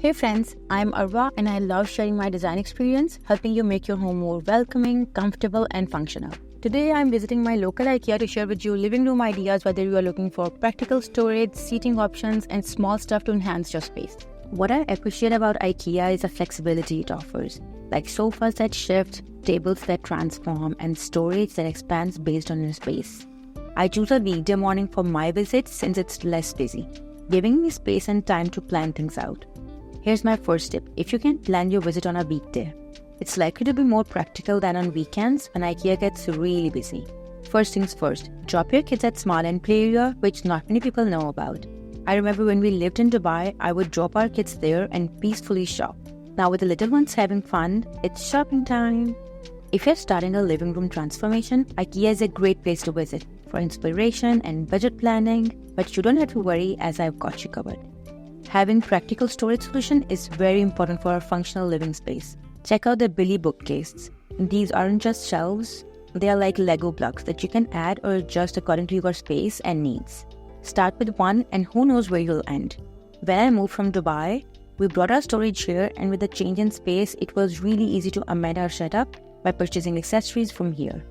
Hey friends, I'm Arwa and I love sharing my design experience, helping you make your home more welcoming, comfortable and functional. Today I'm visiting my local Ikea to share with you living room ideas whether you are looking for practical storage, seating options and small stuff to enhance your space. What I appreciate about Ikea is the flexibility it offers, like sofas that shift, tables that transform and storage that expands based on your space. I choose a weekday morning for my visit since it's less busy, giving me space and time to plan things out. Here's my first tip. If you can plan your visit on a weekday, it's likely to be more practical than on weekends when Ikea gets really busy. First things first, drop your kids at Smart and Play Area, which not many people know about. I remember when we lived in Dubai, I would drop our kids there and peacefully shop. Now with the little ones having fun, it's shopping time. If you're starting a living room transformation, Ikea is a great place to visit for inspiration and budget planning, but you don't have to worry as I've got you covered. Having practical storage solution is very important for a functional living space. Check out the Billy bookcases. These aren't just shelves, they are like Lego blocks that you can add or adjust according to your space and needs. Start with one and who knows where you'll end. When I moved from Dubai, we brought our storage here and with the change in space, it was really easy to amend our setup by purchasing accessories from here.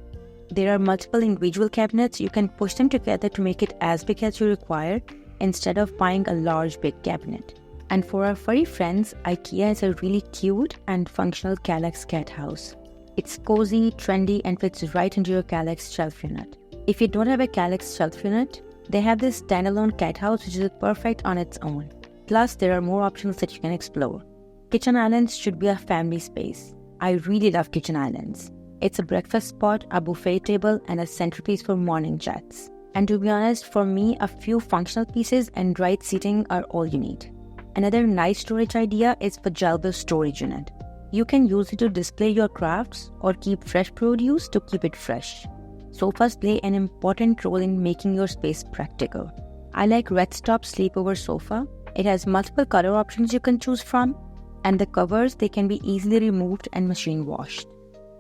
There are multiple individual cabinets, you can push them together to make it as big as you require, instead of buying a large big cabinet. And for our furry friends, Ikea is a really cute and functional Kallax cat house. It's cozy, trendy and fits right into your Kallax shelf unit. If you don't have a Kallax shelf unit, they have this standalone cat house which is perfect on its own. Plus, there are more options that you can explore. Kitchen islands should be a family space. I really love kitchen islands. It's a breakfast spot, a buffet table and a centerpiece for morning chats. And to be honest, for me, a few functional pieces and right seating are all you need. Another nice storage idea is Pajalba's storage unit. You can use it to display your crafts or keep fresh produce to keep it fresh. Sofas play an important role in making your space practical. I like Red Stop Sleepover Sofa. It has multiple color options you can choose from, and the covers, they can be easily removed and machine washed,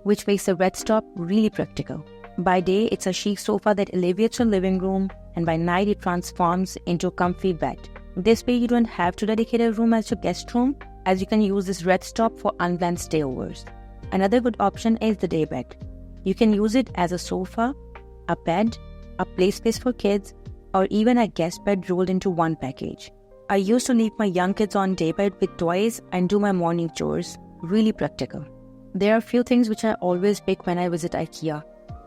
which makes the Red Stop really practical. By day, it's a chic sofa that elevates your living room, and by night, it transforms into a comfy bed. This way, you don't have to dedicate a room as your guest room, as you can use this Red Stop for unplanned stayovers. Another good option is the day bed. You can use it as a sofa, a bed, a play space for kids, or even a guest bed rolled into one package. I used to leave my young kids on day bed with toys and do my morning chores. Really practical. There are a few things which I always pick when I visit Ikea.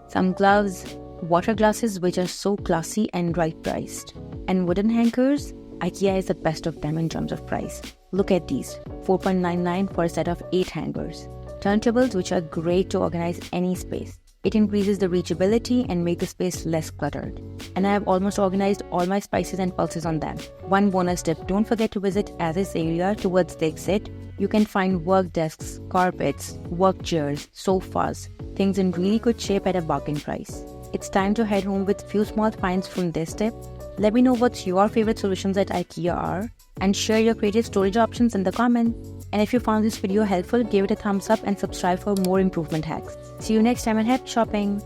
Some gloves, water glasses which are so classy and right priced. And wooden hangers, Ikea is the best of them in terms of price. Look at these, $4.99 for a set of 8 hangers. Turntables which are great to organize any space. It increases the reachability and makes the space less cluttered. And I have almost organized all my spices and pulses on them. One bonus tip, don't forget to visit Az's area towards the exit. You can find work desks, carpets, work chairs, sofas, things in really good shape at a bargain price. It's time to head home with few small finds from this tip. Let me know what your favorite solutions at Ikea are and share your creative storage options in the comments. And if you found this video helpful, give it a thumbs up and subscribe for more improvement hacks. See you next time and happy shopping!